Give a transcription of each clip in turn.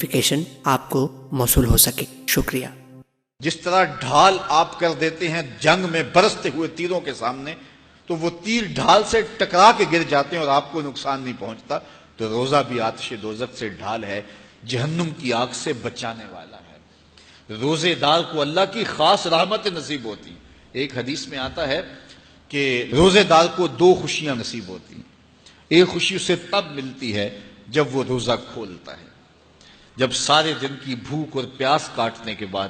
Notification آپ کو موصول ہو سکے۔ شکریہ۔ جس طرح ڈھال آپ کر دیتے ہیں جنگ میں برستے ہوئے تیروں کے سامنے، تو وہ تیر ڈھال سے ٹکرا کے گر جاتے ہیں اور آپ کو نقصان نہیں پہنچتا، تو روزہ بھی آتش دوزخ سے ڈھال ہے، جہنم کی آگ سے بچانے والا ہے۔ روزے دار کو اللہ کی خاص رحمت نصیب ہوتی۔ ایک حدیث میں آتا ہے کہ روزے دار کو دو خوشیاں نصیب ہوتی ہیں۔ ایک خوشی اسے تب ملتی ہے جب وہ روزہ کھولتا ہے، جب سارے دن کی بھوک اور پیاس کاٹنے کے بعد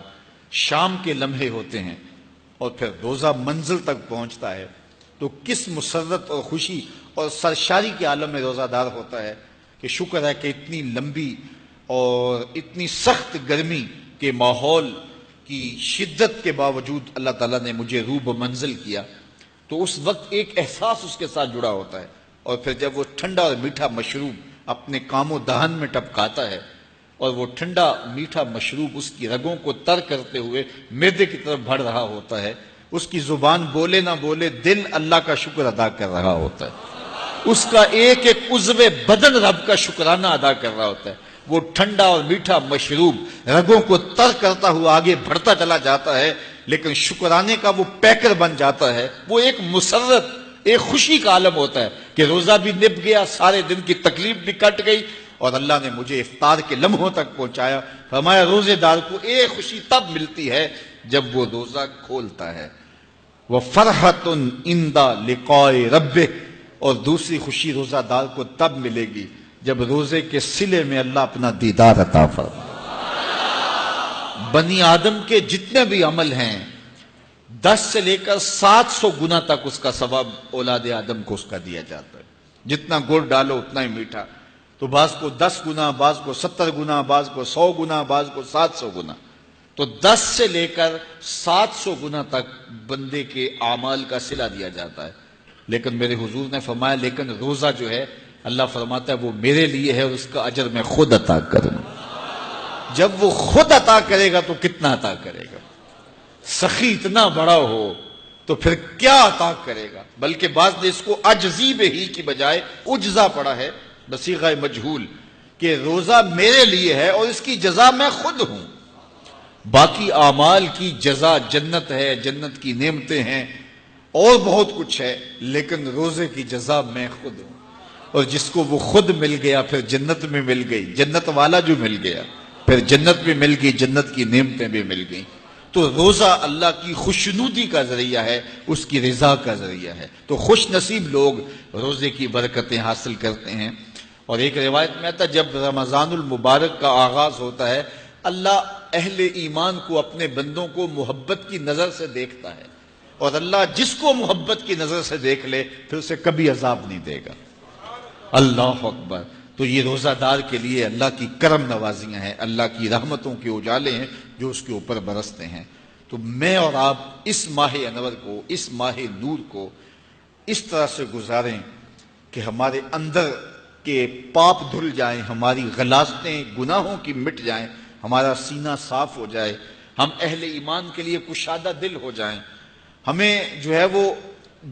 شام کے لمحے ہوتے ہیں اور پھر روزہ منزل تک پہنچتا ہے، تو کس مسرت اور خوشی اور سرشاری کے عالم میں روزہ دار ہوتا ہے کہ شکر ہے کہ اتنی لمبی اور اتنی سخت گرمی کے ماحول کی شدت کے باوجود اللہ تعالیٰ نے مجھے روب منزل کیا۔ تو اس وقت ایک احساس اس کے ساتھ جڑا ہوتا ہے، اور پھر جب وہ ٹھنڈا اور میٹھا مشروب اپنے کام و دہن میں ٹپکاتا ہے اور وہ ٹھنڈا میٹھا مشروب اس کی رگوں کو تر کرتے ہوئے معدے کی طرف بڑھ رہا ہوتا ہے، اس کی زبان بولے نہ بولے دل اللہ کا شکر ادا کر رہا ہوتا ہے، اس کا ایک ایک عضو بدن رب کا شکرانہ ادا کر رہا ہوتا ہے۔ وہ ٹھنڈا اور میٹھا مشروب رگوں کو تر کرتا ہوا آگے بڑھتا چلا جاتا ہے، لیکن شکرانے کا وہ پیکر بن جاتا ہے۔ وہ ایک مسرت، ایک خوشی کا عالم ہوتا ہے کہ روزہ بھی نب گیا، سارے دن کی تکلیف بھی کٹ گئی، اور اللہ نے مجھے افطار کے لمحوں تک پہنچایا۔ فرمایا روزے دار کو ایک خوشی تب ملتی ہے جب وہ روزہ کھولتا ہے، وَفَرْحَةٌ عِنْدَ لِقَاءِ رَبِّهِ، اور دوسری خوشی روزہ دار کو تب ملے گی جب روزے کے صلے میں اللہ اپنا دیدار عطا فرمائے۔ بنی آدم کے جتنے بھی عمل ہیں 10 سے لے کر 700 گنا تک اس کا ثواب اولاد آدم کو اس کا دیا جاتا ہے۔ جتنا گڑ ڈالو اتنا ہی میٹھا، تو بعض کو 10 گنا، بعض کو 70 گنا، بعض کو 100 گنا، بعض کو 700 گنا، تو 10 سے لے کر 700 گنا تک بندے کے اعمال کا صلہ دیا جاتا ہے۔ لیکن میرے حضور نے فرمایا لیکن روزہ جو ہے اللہ فرماتا ہے وہ میرے لیے ہے اور اس کا اجر میں خود عطا کروں۔ جب وہ خود عطا کرے گا تو کتنا عطا کرے گا؟ سخی اتنا بڑا ہو تو پھر کیا عطا کرے گا؟ بلکہ بعض نے اس کو عجزی بہی کی بجائے عجزہ پڑھا ہے بصیغہ مجہول، کہ روزہ میرے لیے ہے اور اس کی جزا میں خود ہوں۔ باقی اعمال کی جزا جنت ہے، جنت کی نعمتیں ہیں اور بہت کچھ ہے، لیکن روزے کی جزا میں خود ہوں۔ اور جس کو وہ خود مل گیا پھر جنت میں مل گئی، جنت والا جو مل گیا پھر جنت بھی مل گئی، جنت کی نعمتیں بھی مل گئیں۔ تو روزہ اللہ کی خوشنودی کا ذریعہ ہے، اس کی رضا کا ذریعہ ہے۔ تو خوش نصیب لوگ روزے کی برکتیں حاصل کرتے ہیں۔ اور ایک روایت میں آتا ہے جب رمضان المبارک کا آغاز ہوتا ہے اللہ اہل ایمان کو، اپنے بندوں کو محبت کی نظر سے دیکھتا ہے، اور اللہ جس کو محبت کی نظر سے دیکھ لے پھر اسے کبھی عذاب نہیں دے گا۔ اللہ اکبر۔ تو یہ روزہ دار کے لیے اللہ کی کرم نوازیاں ہیں، اللہ کی رحمتوں کے اجالے ہیں جو اس کے اوپر برستے ہیں۔ تو میں اور آپ اس ماہ انور کو، اس ماہ نور کو اس طرح سے گزاریں کہ ہمارے اندر کے پاپ دھل جائیں، ہماری غلاظتیں گناہوں کی مٹ جائیں، ہمارا سینہ صاف ہو جائے، ہم اہل ایمان کے لیے کشادہ دل ہو جائیں، ہمیں جو ہے وہ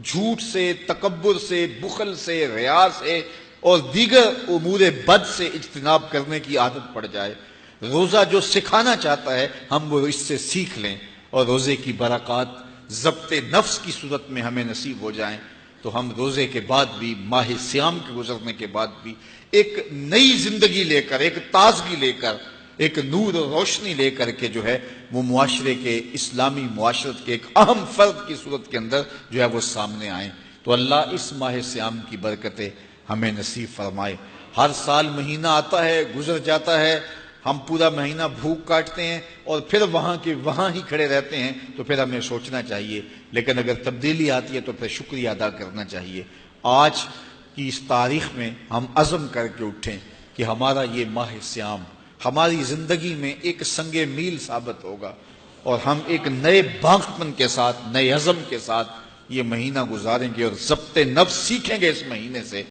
جھوٹ سے، تکبر سے، بخل سے، ریا سے اور دیگر امور بد سے اجتناب کرنے کی عادت پڑ جائے۔ روزہ جو سکھانا چاہتا ہے ہم وہ اس سے سیکھ لیں، اور روزے کی برکات ضبط نفس کی صورت میں ہمیں نصیب ہو جائیں، تو ہم روزے کے بعد بھی، ماہ صیام کے گزرنے کے بعد بھی ایک نئی زندگی لے کر، ایک تازگی لے کر، ایک نور و روشنی لے کر کے جو ہے وہ معاشرے کے، اسلامی معاشرت کے ایک اہم فرد کی صورت کے اندر جو ہے وہ سامنے آئیں۔ تو اللہ اس ماہ صیام کی برکتیں ہمیں نصیب فرمائے۔ ہر سال مہینہ آتا ہے، گزر جاتا ہے، ہم پورا مہینہ بھوک کاٹتے ہیں اور پھر وہاں کے وہاں ہی کھڑے رہتے ہیں، تو پھر ہمیں سوچنا چاہیے، لیکن اگر تبدیلی آتی ہے تو پھر شکریہ ادا کرنا چاہیے۔ آج کی اس تاریخ میں ہم عزم کر کے اٹھیں کہ ہمارا یہ ماہ صیام ہماری زندگی میں ایک سنگ میل ثابت ہوگا، اور ہم ایک نئے باغپن کے ساتھ، نئے عزم کے ساتھ یہ مہینہ گزاریں گے اور ضبط نفس سیکھیں گے اس مہینے سے۔